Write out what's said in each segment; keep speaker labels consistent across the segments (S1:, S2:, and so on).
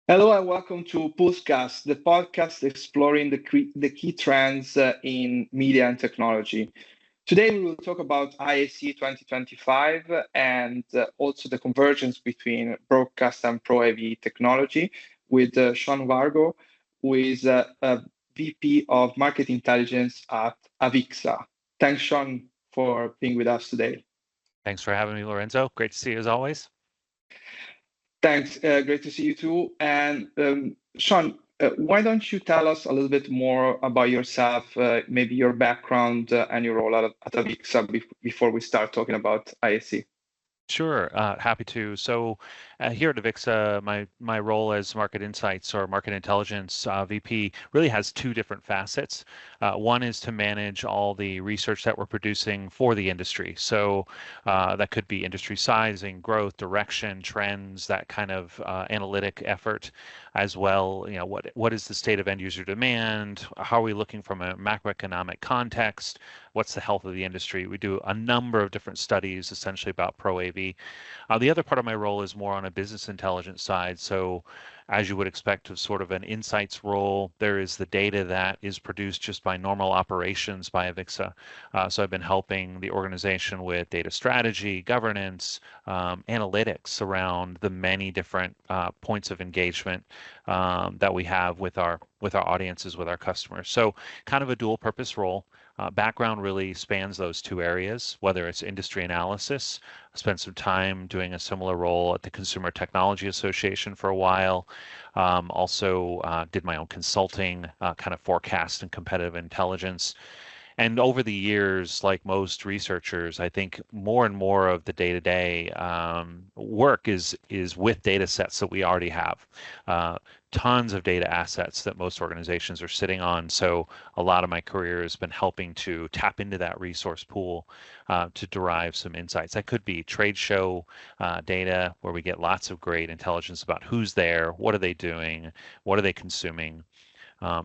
S1: Hello and welcome to Pulsecast, the podcast exploring the key trends in media and technology. Today we will talk about ISE 2025 and also the convergence between broadcast and Pro AV technology with Sean Wargo, who is a VP of Market Intelligence at AVIXA. Thanks, Sean, for being with us today.
S2: Thanks for having me, Lorenzo. Great to see you as always.
S1: Thanks. Great to see you too. And Sean, why don't you tell us a little bit more about yourself, maybe your background and your role at AVIXA before we start talking about ISE?
S2: Sure, happy to. So here at AVIXA, my role as market insights or market intelligence VP really has two different facets. One is to manage all the research that we're producing for the industry. So that could be industry sizing, growth, direction, trends, that kind of analytic effort as well. You know, what is the state of end user demand? How are we looking from a macroeconomic context? What's the health of the industry? We do a number of different studies essentially about Pro AV. The other part of my role is more on a business intelligence side. So as you would expect of sort of an insights role, there is the data that is produced just by normal operations by AVIXA. So I've been helping the organization with data strategy, governance, analytics around the many different points of engagement that we have with our audiences, with our customers. So kind of a dual purpose role. Background really spans those two areas, whether it's industry analysis. I spent some time doing a similar role at the Consumer Technology Association for a while. Also did my own consulting, kind of forecast and competitive intelligence. And over the years, like most researchers, I think more and more of the day-to-day work is with data sets that we already have. Tons of data assets that most organizations are sitting on. So a lot of my career has been helping to tap into that resource pool to derive some insights. That could be trade show data where we get lots of great intelligence about who's there, what are they doing, what are they consuming.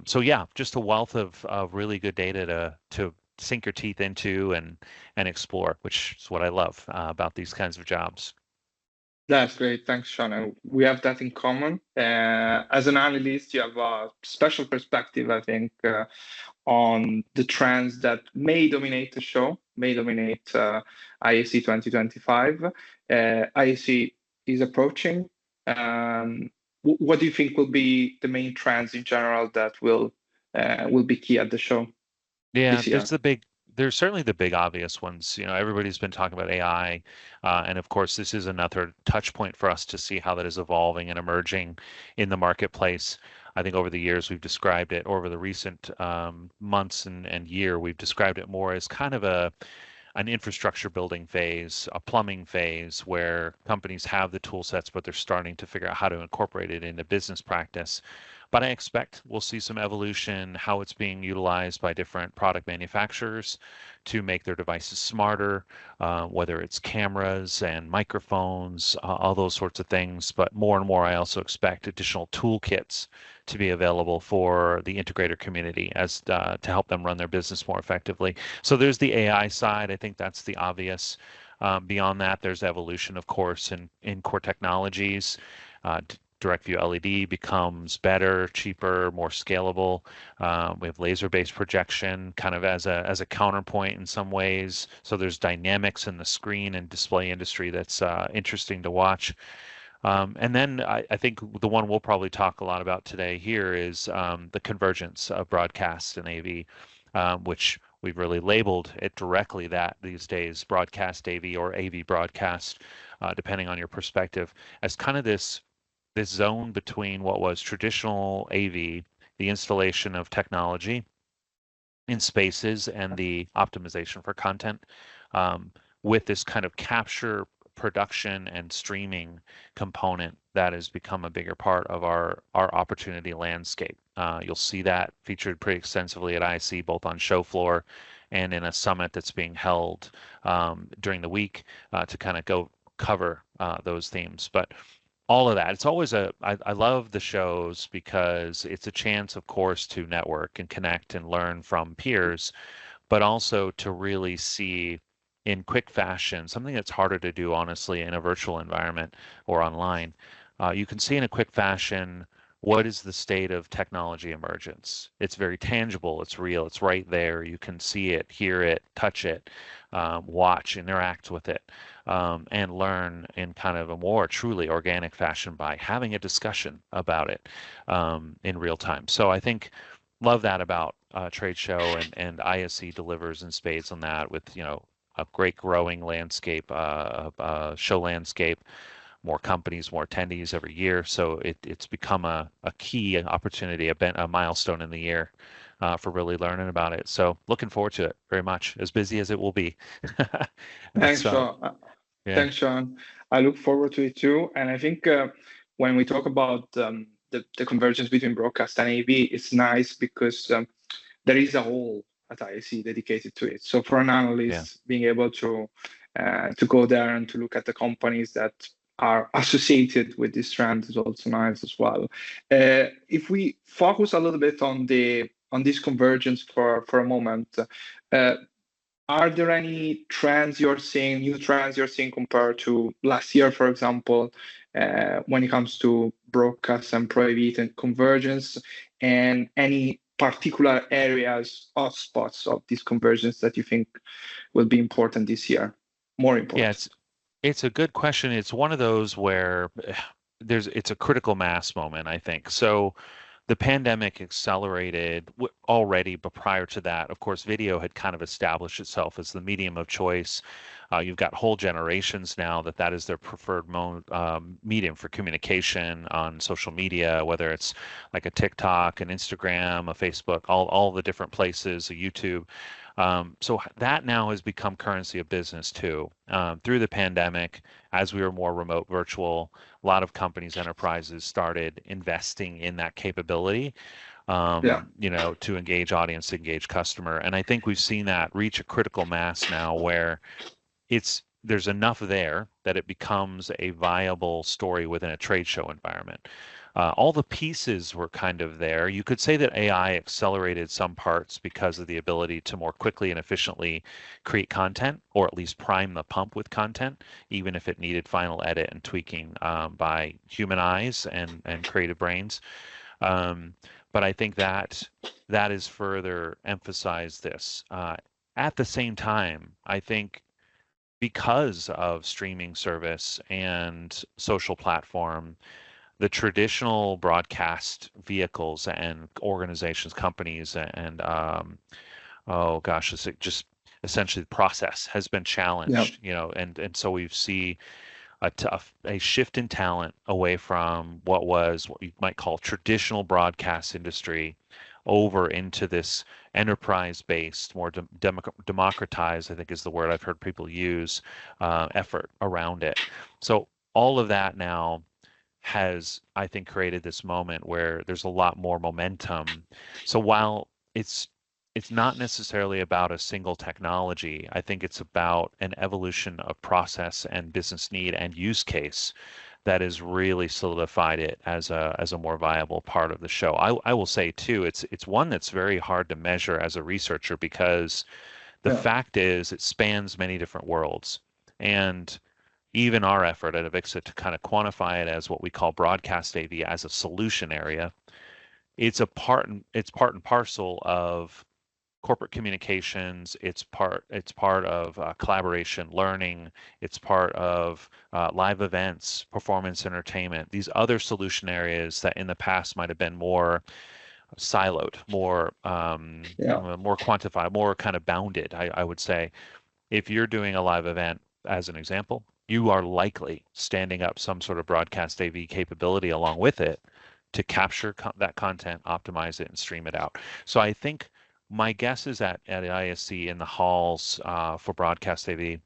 S2: So yeah, just a wealth of really good data to sink your teeth into and explore, which is what I love about these kinds of jobs.
S1: That's great. Thanks, Sean. And we have that in common. As an analyst, you have a special perspective, I think, on the trends that may dominate the show, may dominate ISE 2025. ISE is approaching. What do you think will be the main trends in general that will be key at the show
S2: Yeah,
S1: this year?
S2: there's certainly the big obvious ones. You know, everybody's been talking about AI, and of course, this is another touch point for us to see how that is evolving and emerging in the marketplace. I think over the years we've described it, over the recent months and year, we've described it more as kind of an infrastructure building phase, a plumbing phase where companies have the tool sets, but they're starting to figure out how to incorporate it into business practice. But I expect we'll see some evolution, how it's being utilized by different product manufacturers to make their devices smarter, whether it's cameras and microphones, all those sorts of things. But more and more, I also expect additional toolkits to be available for the integrator community as to help them run their business more effectively. So there's the AI side. I think that's the obvious. Beyond that, there's evolution, of course, in core technologies. Direct view LED becomes better, cheaper, more scalable. We have laser-based projection kind of as a counterpoint in some ways. So there's dynamics in the screen and display industry that's interesting to watch. And then I think the one we'll probably talk a lot about today here is the convergence of broadcast and AV, which we've really labeled it directly that these days, broadcast AV or AV broadcast, depending on your perspective, as kind of this zone between what was traditional AV, the installation of technology in spaces and the optimization for content, with this kind of capture, production, and streaming component that has become a bigger part of our opportunity landscape. You'll see that featured pretty extensively at ISE, both on show floor and in a summit that's being held during the week to kind of go cover those themes. But all of that. It's always I love the shows because it's a chance, of course, to network and connect and learn from peers, but also to really see in quick fashion, something that's harder to do, honestly, in a virtual environment or online. You can see in a quick fashion what is the state of technology emergence? It's very tangible, it's real, it's right there. You can see it, hear it, touch it, watch, interact with it, and learn in kind of a more truly organic fashion by having a discussion about it in real time. So I think love that about trade show, and ISE delivers in spades on that with, a great growing landscape, show landscape, more companies, more attendees every year. So it's become a key opportunity, a milestone in the year for really learning about it. So looking forward to it very much, as busy as it will be.
S1: Thanks,
S2: So,
S1: Sean.
S2: yeah,
S1: Thanks, Sean. I look forward to it too. And I think when we talk about the convergence between broadcast and AV, it's nice because there is a hole at ISE dedicated to it. So for an
S2: yeah,
S1: analyst, being able to go there and to look at the companies that are associated with this trend is also nice as well. If we focus a little bit on this convergence for a moment, uh, are there any trends you're seeing, new trends you're seeing compared to last year, for example, when it comes to broadcast and private and convergence, and any particular areas, hotspots of this convergence that you think will be important this year, more
S2: yeah.
S1: important?
S2: It's a good question. It's one of those where it's a critical mass moment, I think. So the pandemic accelerated already, but prior to that, of course, video had kind of established itself as the medium of choice. You've got whole generations now that is their preferred medium for communication on social media, whether it's like a TikTok, an Instagram, a Facebook, all the different places, a YouTube. So that now has become currency of business too. Through the pandemic, as we were more remote, virtual, a lot of companies, enterprises started investing in that capability,
S1: Yeah,
S2: to engage audience, engage customer. And I think we've seen that reach a critical mass now where there's enough there that it becomes a viable story within a trade show environment. All the pieces were kind of there. You could say that AI accelerated some parts because of the ability to more quickly and efficiently create content, or at least prime the pump with content, even if it needed final edit and tweaking by human eyes and creative brains. Um, but I think that is further emphasized this. At the same time, I think because of streaming service and social platform, the traditional broadcast vehicles and organizations, companies, and oh gosh, it's just essentially the process has been
S1: yeah,
S2: challenged, and so we see a shift in talent away from what you might call traditional broadcast industry over into this enterprise-based, more democratized, I think is the word I've heard people use, effort around it. So all of that now has, I think, created this moment where there's a lot more momentum. So while it's not necessarily about a single technology, I think it's about an evolution of process and business need and use case that has really solidified it as a more viable part of the show. I will say too, it's one that's very hard to measure as a researcher because the
S1: yeah,
S2: fact is it spans many different worlds. And even our effort at AVIXA to kind of quantify it as what we call broadcast AV as a solution area, it's part and parcel of corporate communications. It's part of collaboration, learning. It's part of live events, performance entertainment. These other solution areas that in the past might have been more siloed,
S1: yeah,
S2: more quantified, more kind of bounded. I would say if you're doing a live event, as an example, you are likely standing up some sort of broadcast AV capability along with it to capture that content, optimize it, and stream it out. So I think my guess is at ISC in the halls for broadcast AV,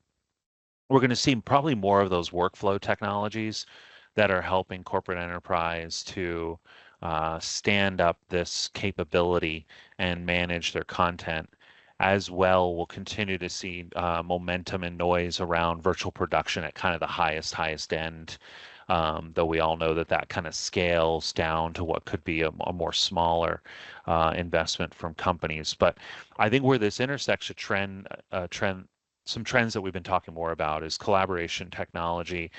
S2: we're going to see probably more of those workflow technologies that are helping corporate enterprise to stand up this capability and manage their content. As well, we'll continue to see momentum and noise around virtual production at kind of the highest end. Though we all know that kind of scales down to what could be a more smaller investment from companies. But I think where this intersects some trends that we've been talking more about is collaboration technology.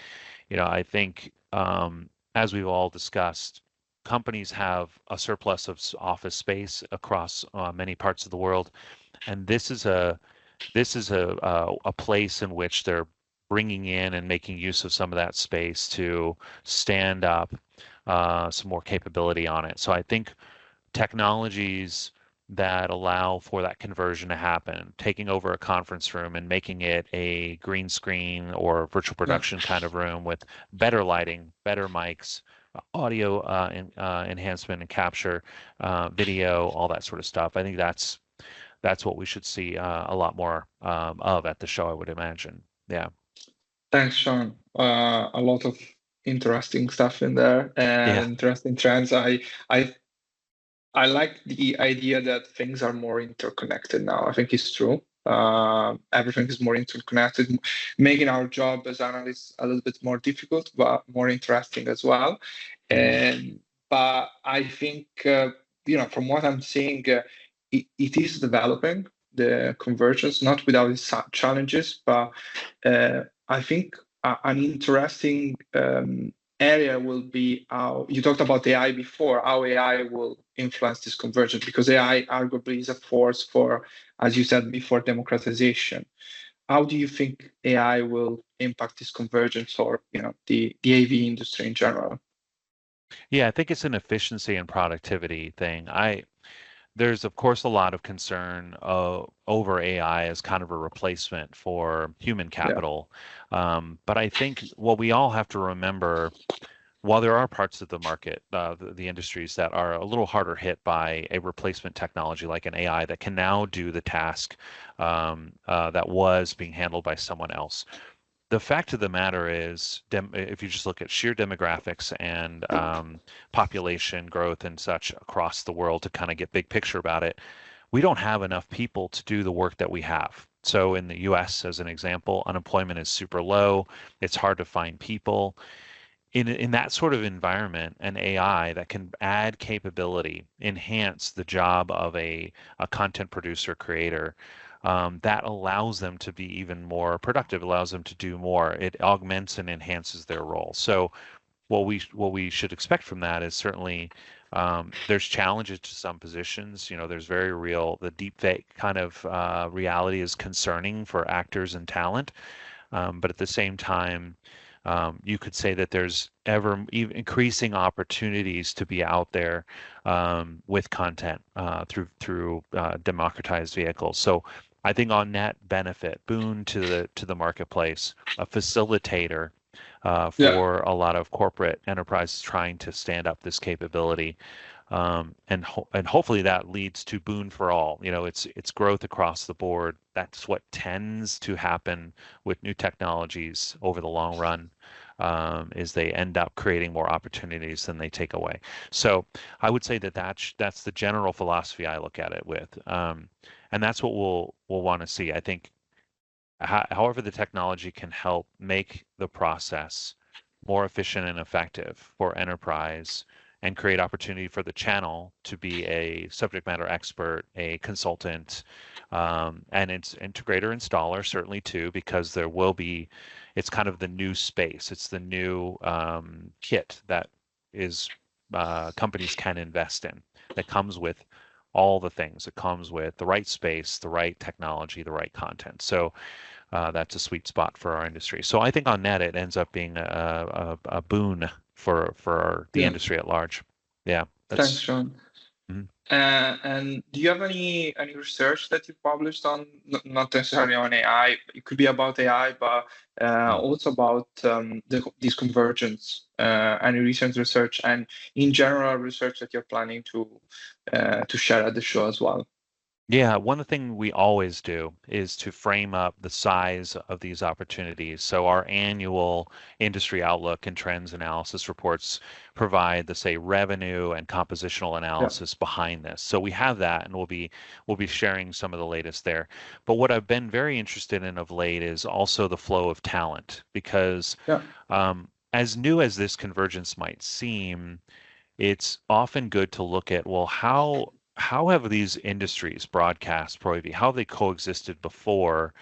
S2: I think as we've all discussed, companies have a surplus of office space across many parts of the world, and this is a place in which they're bringing in and making use of some of that space to stand up some more capability on it. So I think technologies that allow for that conversion to happen, taking over a conference room and making it a green screen or virtual
S1: Yeah.
S2: production kind of room with better lighting, better mics, audio enhancement and capture, video, all that sort of stuff. I think that's what we should see a lot more of at the show, I would imagine. Yeah.
S1: Thanks, Sean. A lot of interesting stuff in there and
S2: Yeah.
S1: interesting trends. I I like the idea that things are more interconnected now. I think it's true. Everything is more interconnected, making our job as analysts a little bit more difficult, but more interesting as well.
S2: Mhm.
S1: And but I think from what I'm seeing, it is developing the convergence, not without its challenges, but I think an interesting area will be how you talked about AI before, how AI will influence this convergence, because AI arguably is a force for, as you said before, democratization. How do you think AI will impact this convergence or the AV industry in general?
S2: Yeah, I think it's an efficiency and productivity thing. There's of course a lot of concern over AI as kind of a replacement for human
S1: Yeah,
S2: capital. But I think what we all have to remember, while there are parts of the market, the industries that are a little harder hit by a replacement technology like an AI that can now do the task that was being handled by someone else. The fact of the matter is, if you just look at sheer demographics and population growth and such across the world to kind of get big picture about it, we don't have enough people to do the work that we have. So in the US, as an example, unemployment is super low. It's hard to find people. In that sort of environment, an AI that can add capability, enhance the job of a content producer creator, that allows them to be even more productive, allows them to do more. It augments and enhances their role. So what we should expect from that is certainly there's challenges to some positions. There's very real the deep fake kind of reality is concerning for actors and talent. But at the same time, you could say that there's increasing opportunities to be out there with content through democratized vehicles. So I think on net benefit, boon to the marketplace, a facilitator
S1: yeah,
S2: for a lot of corporate enterprises trying to stand up this capability. And hopefully that leads to boon for all. It's growth across the board. That's what tends to happen with new technologies over the long run. Is they end up creating more opportunities than they take away. So I would say that's the general philosophy I look at it with, and that's what we'll want to see. I think, however, the technology can help make the process more efficient and effective for enterprise and create opportunity for the channel to be a subject matter expert, a consultant, and it's integrator installer certainly too, because it's kind of the new space. It's the new kit that is companies can invest in that comes with all the things. It comes with the right space, the right technology, the right content. So that's a sweet spot for our industry. So I think on net it ends up being a boon for the
S1: yeah.
S2: industry at large. Yeah,
S1: Thanks,
S2: that's.
S1: Sean.
S2: Mhm.
S1: And do you have any research that you published on, not necessarily on AI, it could be about AI, but
S2: Mm.
S1: also about this convergence, any recent research and in general research that you're planning to share at the show as well?
S2: Yeah, one thing we always do is to frame up the size of these opportunities. So our annual industry outlook and trends analysis reports provide the, say, revenue and compositional
S1: Yeah,
S2: analysis behind this. So we have that, and we'll be sharing some of the latest there. But what I've been very interested in of late is also the flow of talent, because
S1: yeah,
S2: as new as this convergence might seem, it's often good to look at, well, how have these industries, broadcast, pro AV, how have they coexisted before,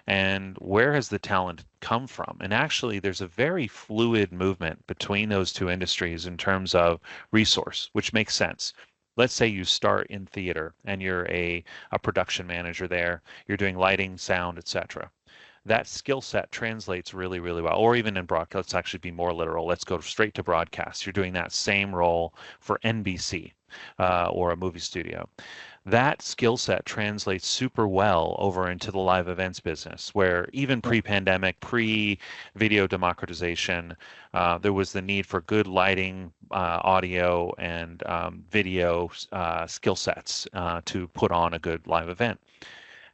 S2: and where has the talent come from? And actually, there's a very fluid movement between those two industries in terms of resource, which makes sense. Let's say you start in theater and you're a production manager there, you're doing lighting, sound, etc. That skill set translates really, really well. Or even in broadcast, let's actually be more literal. Let's go straight to broadcast. You're doing that same role for NBC or a movie studio. That skill set translates super well over into the live events business, where even pre-pandemic, pre-video democratization, there was the need for good lighting, audio, and video skill sets to put on a good live event.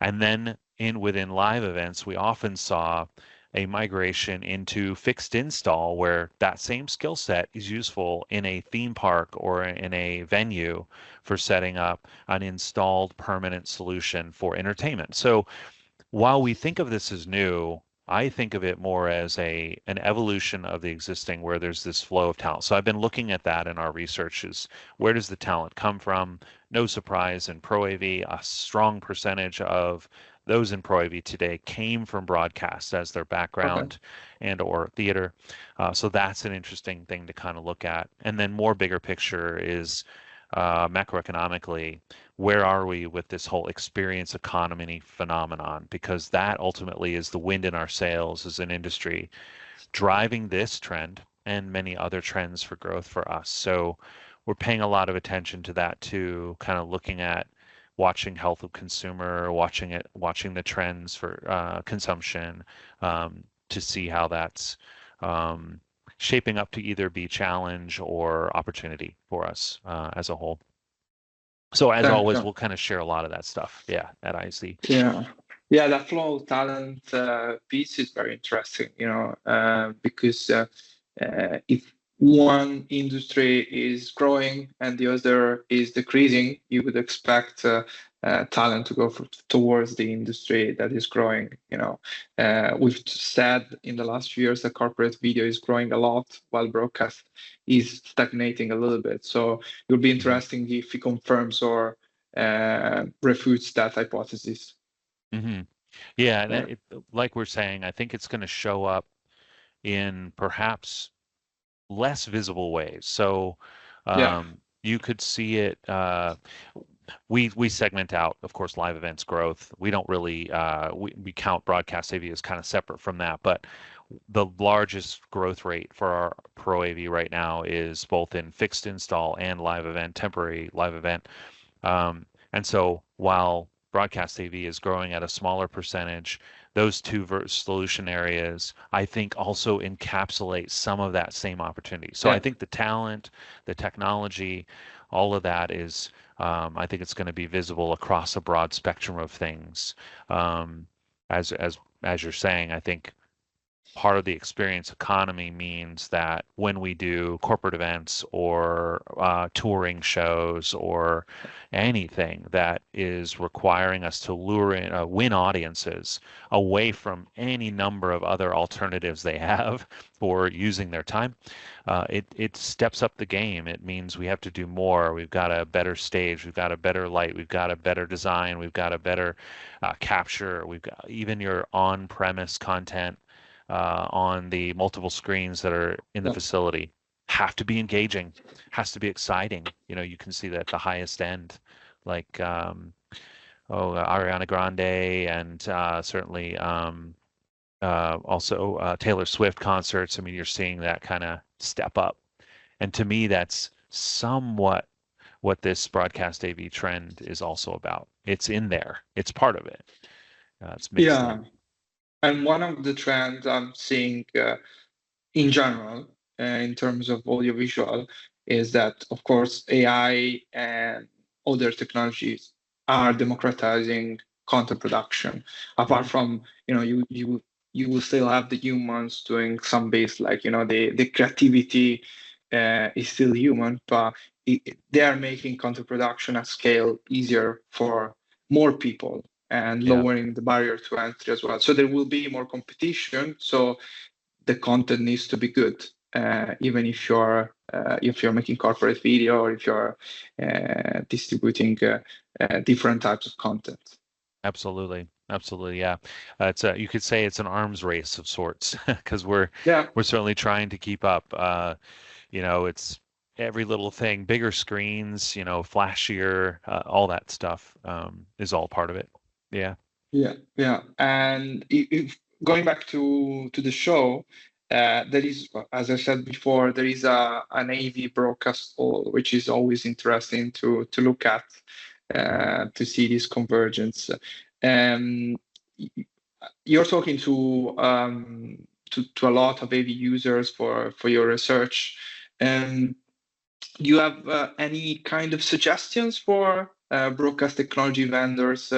S2: And then within live events, we often saw a migration into fixed install where that same skill set is useful in a theme park or in a venue for setting up an installed permanent solution for entertainment. So while we think of this as new, I think of it more as an evolution of the existing where there's this flow of talent. So I've been looking at that in our research is where does the talent come from? No surprise in Pro AV, a strong percentage of those in Pro AV today came from broadcast as their background and or theater. So that's an interesting thing to kind of look at. And then more bigger picture is macroeconomically, where are we with this whole experience economy phenomenon? Because that ultimately is the wind in our sails as an industry, driving this trend and many other trends for growth for us. So we're paying a lot of attention to that too, kind of looking at watching health of consumer, watching the trends for consumption to see how that's shaping up to either be challenge or opportunity for us as a whole. So as always, we'll kind of share a lot of that stuff, at ISE.
S1: Yeah, that flow of talent piece is very interesting, because if one industry is growing and the other is decreasing, you would expect talent to go towards the industry that is growing. We've said in the last few years that corporate video is growing a lot while broadcast is stagnating a little bit. So it'll be interesting if he confirms or refutes that hypothesis.
S2: Mm-hmm. Yeah, like we're saying, I think it's going to show up in perhaps less visible ways. So you could see it. We segment out, of course, live events growth. We don't really we count broadcast AV as kind of separate from that, but the largest growth rate for our Pro AV right now is both in fixed install and live event, temporary live event. And so while broadcast AV is growing at a smaller percentage, those two solution areas, I think, also encapsulate some of that same opportunity. So I think the talent, the technology, all of that is, I think it's going to be visible across a broad spectrum of things. As you're saying, I think part of the experience economy means that when we do corporate events or touring shows or anything that is requiring us to lure in, win audiences away from any number of other alternatives they have for using their time, it steps up the game. It means we have to do more. We've got a better stage. We've got a better light. We've got a better design. We've got a better capture. We've got even your on-premise content on the multiple screens that are in the facility have to be engaging, has to be exciting. You can see that at the highest end, like Ariana Grande and certainly also Taylor Swift concerts. I mean, you're seeing that kind of step up. And to me, that's somewhat what this broadcast AV trend is also about. It's in there. It's part of it. It's mixed in.
S1: And one of the trends I'm seeing in general, in terms of audiovisual, is that, of course, AI and other technologies are democratizing content production. Apart from, you will still have the humans doing some base, like, the creativity is still human, but they are making content production at scale easier for more people and lowering the barrier to entry as well. So there will be more competition. So the content needs to be good, even if you're making corporate video or if you're distributing different types of content.
S2: Absolutely. Absolutely, yeah. It's you could say it's an arms race of sorts because
S1: Yeah,
S2: we're certainly trying to keep up. It's every little thing, bigger screens, flashier, all that stuff is all part of it. Yeah.
S1: yeah. And if going back to the show, there is, as I said before, there is an AV broadcast which is always interesting to look at to see this convergence. Um, you're talking to a lot of AV users for your research. Um, do you have any kind of suggestions for broadcast technology vendors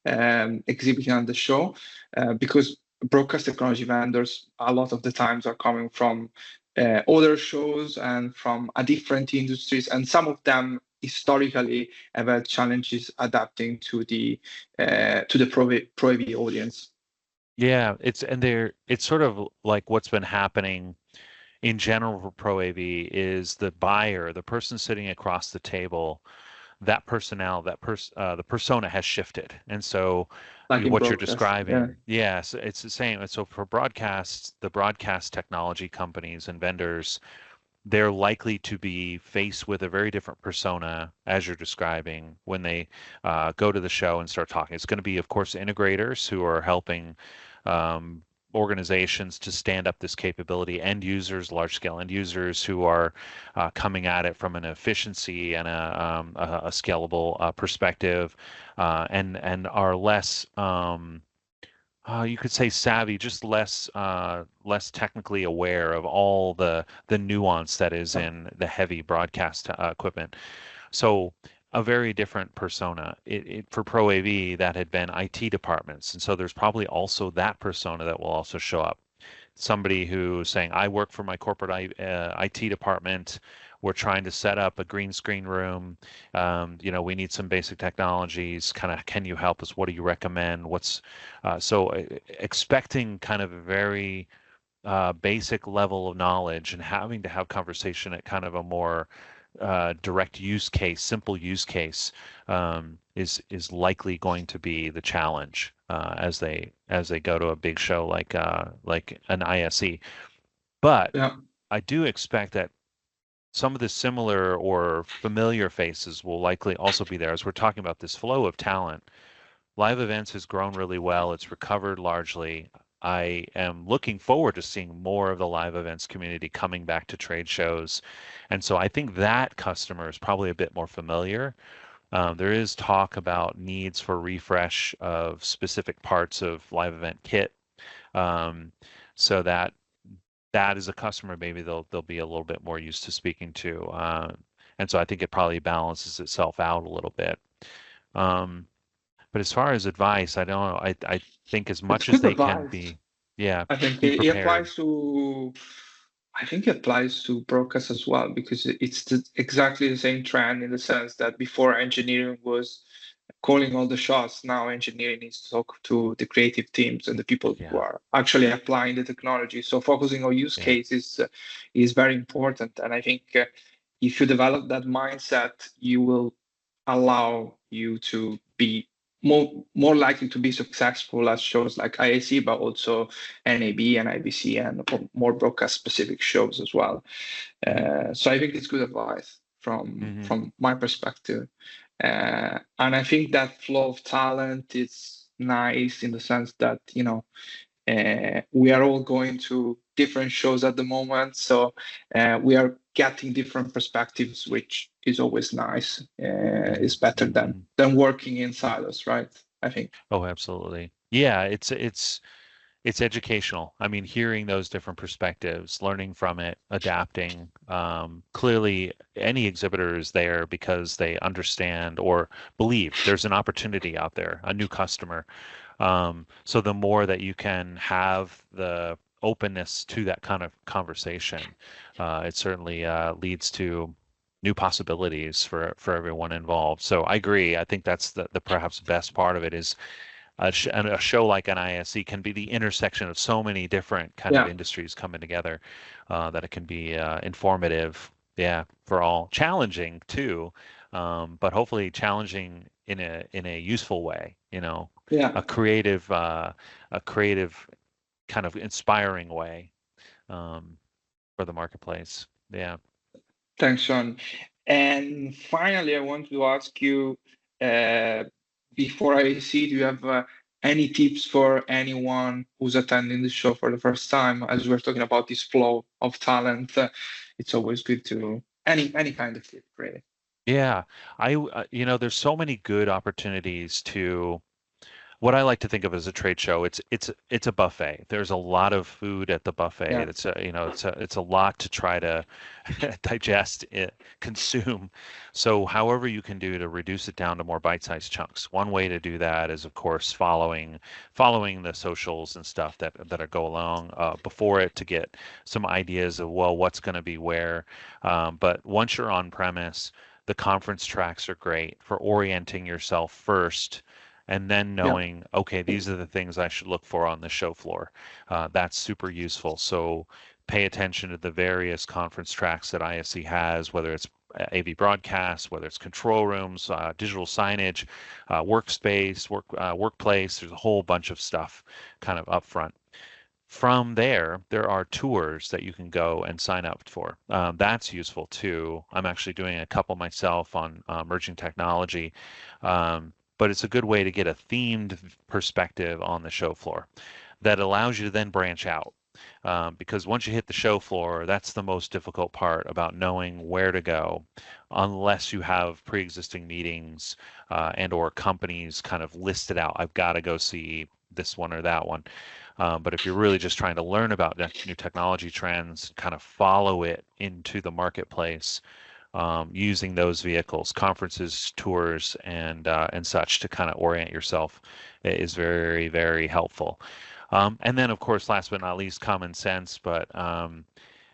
S1: exhibiting on the show? Because broadcast technology vendors, a lot of the times, are coming from other shows and from a different industries, and some of them historically have had challenges adapting to the pro AV audience.
S2: Yeah, it's sort of like what's been happening in general for Pro AV is the buyer, the person sitting across the table, the persona has shifted. And so
S1: Like in
S2: what you're
S1: broadcast, yeah.
S2: describing, yes, it's the same. And so for broadcasts, the broadcast technology companies and vendors, they're likely to be faced with a very different persona as you're describing when they go to the show and start talking. It's going to be, of course, integrators who are helping um, organizations to stand up this capability, end users, large scale end users who are coming at it from an efficiency and a scalable perspective, and are less. You could say savvy, just less technically aware of all the nuance that is in the heavy broadcast equipment. So a very different persona. For Pro AV, that had been IT departments, and so there's probably also that persona that will also show up. Somebody who's saying, I work for my corporate IT department. We're trying to set up a green screen room. We need some basic technologies. Kind of, can you help us? What do you recommend? Expecting kind of a very basic level of knowledge and having to have conversation at kind of a more direct use case, simple use case, is likely going to be the challenge as they go to a big show like an ISE. But
S1: Yeah.
S2: I do expect that some of the similar or familiar faces will likely also be there as we're talking about this flow of talent. Live events has grown really well. It's recovered largely. I am looking forward to seeing more of the live events community coming back to trade shows. And so I think that customer is probably a bit more familiar. There is talk about needs for refresh of specific parts of live event kit. Um, so that is a customer maybe they'll be a little bit more used to speaking to. And so I think it probably balances itself out a little bit. Um, but as far as advice, I don't know. I think as
S1: It's
S2: much as
S1: good
S2: they can
S1: advice.
S2: be, yeah,
S1: I think
S2: be
S1: it
S2: prepared.
S1: applies to. I think it applies to broadcast as well because it's exactly the same trend in the sense that before engineering was calling all the shots, now engineering needs to talk to the creative teams and the people who
S2: Yeah,
S1: are actually applying the technology. So focusing on use
S2: yeah.
S1: cases is very important, and I think if you develop that mindset, you will allow you to be more likely to be successful at shows like IAC, but also NAB and IBC and more broadcast specific shows as well.
S2: Hmm.
S1: So I think it's good advice
S2: Hmm.
S1: from my perspective, and I think that flow of talent is nice in the sense that we are all going to different shows at the moment, so we are getting different perspectives, which is always nice.
S2: Hmm.
S1: It's better
S2: Hmm.
S1: than working in silos, right? I think.
S2: Oh, absolutely. Yeah, it's educational. I mean, hearing those different perspectives, learning from it, adapting. Clearly, any exhibitor is there because they understand or believe there's an opportunity out there, a new customer. So the more that you can have the openness to that kind of conversation, it certainly leads to new possibilities for everyone involved. So I agree. I think that's the perhaps best part of it is a show like an ISE can be the intersection of so many different kind of
S1: Yeah.
S2: industries coming together that it can be informative, yeah, for all, challenging too, but hopefully challenging in a useful way,
S1: Yeah.
S2: a creative kind of inspiring way for the marketplace. Yeah.
S1: Thanks, Sean. And finally, I want to ask you, uh, before I see, do you have any tips for anyone who's attending the show for the first time? As we're talking about this flow of talent, it's always good to any kind of tip, really.
S2: Yeah. There's so many good opportunities to what I like to think of as a trade show. It's a buffet. There's a lot of food at the buffet.
S1: Yeah,
S2: It's a lot to try to digest, consume. So however you can do to reduce it down to more bite-sized chunks. One way to do that is, of course, following the socials and stuff that are go along before it to get some ideas of, well, what's going to be where. But once you're on premise, the conference tracks are great for orienting yourself first and then
S1: yeah,
S2: knowing, okay, these are the things I should look for on the show floor. That's super useful. So pay attention to the various conference tracks that ISE has, whether it's AV broadcasts, whether it's control rooms, digital signage, workplace. There's a whole bunch of stuff kind of up front. From there are tours that you can go and sign up for. That's useful too. I'm actually doing a couple myself on emerging technology, but it's a good way to get a themed perspective on the show floor that allows you to then branch out. Because once you hit the show floor, that's the most difficult part about knowing where to go, unless you have pre-existing meetings and or companies kind of listed out. I've got to go see this one or that one. But if you're really just trying to learn about new technology trends, kind of follow it into the marketplace using those vehicles, conferences, tours, and such to kind of orient yourself is very, very helpful. And then, of course, last but not least, common sense. But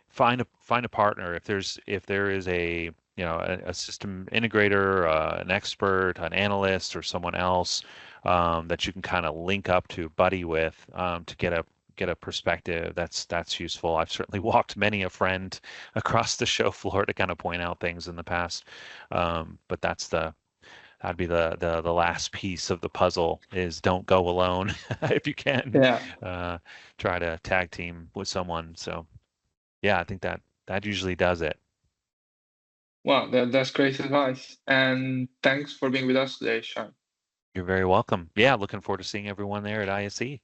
S2: find a partner if there is a system integrator, an expert, an analyst, or someone else that you can kind of link up to, buddy with, to get a perspective. That's useful. I've certainly walked many a friend across the show floor to kind of point out things in the past. But that'd be the last piece of the puzzle is don't go alone if you can.
S1: yeah.
S2: Try to tag team with someone. So yeah, I think that usually does it.
S1: Well, that's great advice. And thanks for being with us today, Sean.
S2: You're very welcome. Yeah, looking forward to seeing everyone there at ISE.